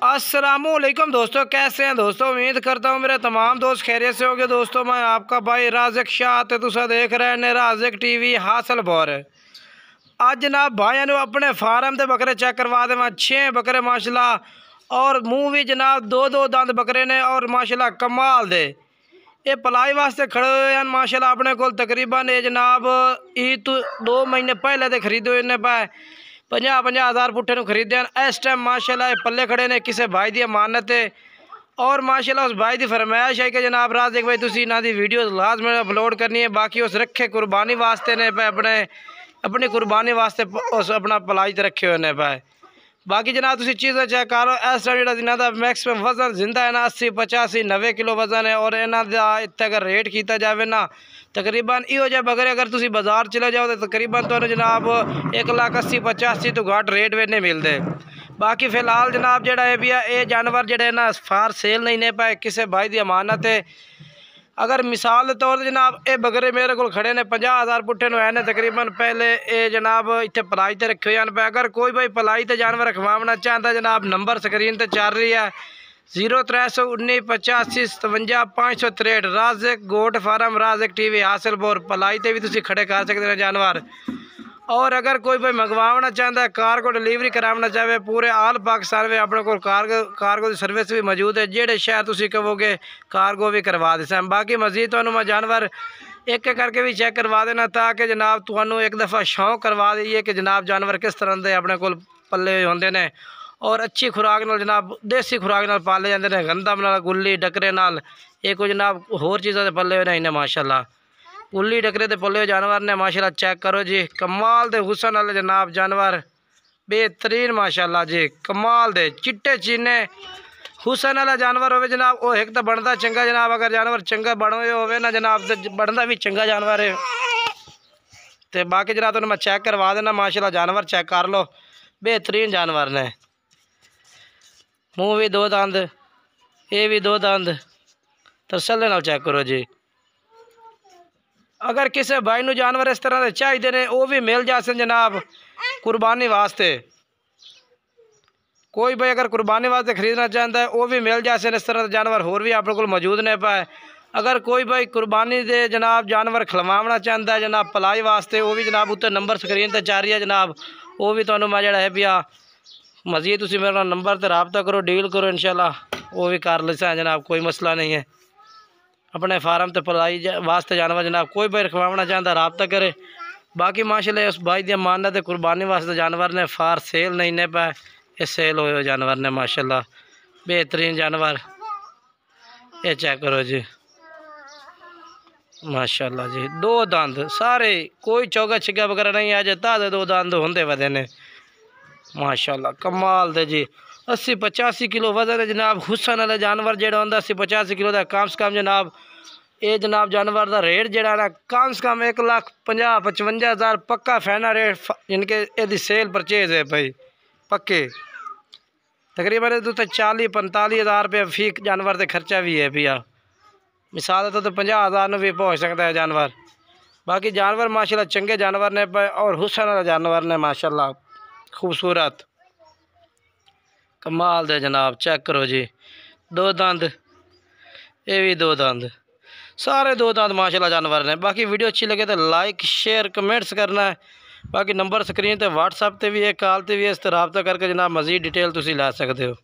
अस्सलामुअलैकुम दोस्तों, कैसे हैं दोस्तों। उम्मीद करता हूँ मेरे तमाम दोस्त खैरियत से होंगे। दोस्तों मैं आपका भाई राज़िक शाह ते तुसा देख रहे हैं राज़िक टीवी हासिलपुर। आज जनाब भाई ने अपने फार्म के बकरे चेक करवा दे। 6 बकरे माशाल्लाह और मुँह भी जनाब दो दंद बकरे ने और माशाल्लाह कमाल दे। ये पलाई वास्ते खड़े हुए हैं माशाल्लाह। अपने को तकरीबन ये जनाब ईद 2 महीने पहले तो खरीदे इन्हें पाए 50-50 हज़ार पुट्ठे ਨੂੰ खरीदे हैं। इस टाइम माशाल्लाह ये पल्ले खड़े ने किसी भाई की अमानत है और माशाल्लाह उस भाई की फरमाइश है कि जनाब राज़िक भाई तुसी इन्हां दी वीडियो लाजमी अपलोड करनी है। बाकी उस रखे कुर्बानी वास्ते ने पे अपनी कुर्बानी वास्ते उस अपना पलाई रखे हुए ने पाए। बाकी जनाब तुसी चीज़ें चेक करो। इस टाइम जो इन्हों का मैक्सिमम वजन जिंदा है ना 80 85 90 किलो वजन है और इन्हों का इतने अगर रेट किया जाए ना तकरीबन इहो जे बकरे अगर तुसी बाजार चले जाओ तो तकरीबन तो जनाब 1,80,85 तो घट रेट में नहीं मिलते। बाकी फिलहाल जनाब जोड़ा है भी ये जानवर जोड़े ना फार सेल नहीं ने पाए किसी भाई की अमानत है। अगर मिसाल के तौर पर जनाब ये बकरे मेरे को खड़े ने 50 हज़ार पुट्ठे ने तकरीबन पहले ये जनाब इतने पलाई ते रखे हुए हैं। अगर कोई भाई पलाई ते जानवर रखवाना चाहता जनाब नंबर स्क्रीन पर चल रही है 0319 85 57 563 राज़िक गोट फार्म राज़िक टीवी हासिलपुर। पलाई ते भी तुसी खड़े कर सकते हैं जानवर। और अगर कोई भाई मंगवाना चाहता है कार को डिलीवरी कराना चाहे पूरे आल पाकिस्तान में अपने को कारगो की सर्विस भी मौजूद है। जेडे शहर तुसी कहोगे कारगो भी करवा दे। बाकी मजीद तो मैं जानवर एक एक करके भी चेक करवा देना ताकि जनाब तुहानू एक दफ़ा शौक करवा दईए कि जनाब जानवर किस तरह के अपने को पल्ले होंदे ने और अच्छी खुराक नाल जनाब देसी खुराक नाल पाले जाते हैं। गंदम नाल गुल्ली डकरे नाल ये कोई जनाब होर चीज़ों के पल्ले हुए इन्हें माशाल्लाह गुल्ली डकरे के पल्ले जानवर ने माशाल्लाह। चेक करो जी कमाल दे हुसन वाले जनाब जानवर बेहतरीन माशाल्लाह जी कमाल दे चिट्टे चीने हुसन वाला जानवर हो जनाब वो एक तो बनता चंगा जनाब। अगर जानवर चंगा बने हो ना जनाब तो बनता भी चंगा जानवर है। तो बाकी जनाब तो मैं चेक करवा देना माशाल्लाह जानवर चेक कर लो बेहतरीन जानवर ने। मुँह भी 2 दंद ये भी 2 दंद तसल्ली नाल चेक करो जी। अगर किसी भाई नू जानवर इस तरह के चाहिए ने वो भी मिल जाते जनाब कुर्बानी वास्ते। कोई भाई अगर कुर्बानी वास्ते खरीदना चाहता है वो भी मिल जाते इस तरह के जानवर होर भी अपने को मौजूद ने पाए। अगर कोई भाई कुर्बानी दे जनाब जानवर खिलवाना चाहता है जनाब पलाई वास्ते वो भी जनाब उत्ते नंबर स्क्रीन पर जा रही है जनाब वो भी तो मैं जरा है पिया मजीद तुसी मेरे नंबर पर रबता करो डील करो इंशाल्लाह वो भी कर लें जनाब कोई मसला नहीं है। अपने फार्म तो पलाई वास्ते जानवर जनाब कोई भाई रखवाना चाहता रबता करे। बाकी माशाल्लाह उस भाई की अमानत कुर्बानी वास्ते जानवर ने फार सेल नहीं ने पाए ये सेल हो जानवर ने माशाल्लाह बेहतरीन जानवर। ये चेक करो जी माशाल्लाह जी 2 दंद सारे कोई चौगा छिगा वगैरह नहीं आ जाता 2 दंद होंदे वदे ने माशाल्लाह कमाल दे जी। 80-85 किलो वजन है जनाब हुसन वाला जानवर जो होंगे 80-85 किलो का कम से कम जनाब ये जनाब जानवर का रेट जोड़ा ना कम से कम 1,50,55 हज़ार पक्का फैना रेट इनके यदि सेल परचेज है भाई पक्के तकरीबन तो 40-45 हज़ार रुपये फी जानवर से खर्चा भी है भैया। मिसाल तो 50 हज़ार भी पहुँच सकता है जानवर। बाकी जानवर माशाल्लाह चंगे जानवर ने पे और हुसन वाला जानवर ने माशाल्लाह खूबसूरत कमाल दे जनाब। चेक करो जी 2 दंद ये भी 2 दंद सारे 2 दंद माशाल्लाह जानवर ने। बाकी वीडियो अच्छी लगे तो लाइक शेयर कमेंट्स करना है। बाकी नंबर स्क्रीन पर व्हाट्सएप पर भी है कॉल पर भी है इस तरह रबता करके जनाब मज़ीद डिटेल तुसी ला सकते हो।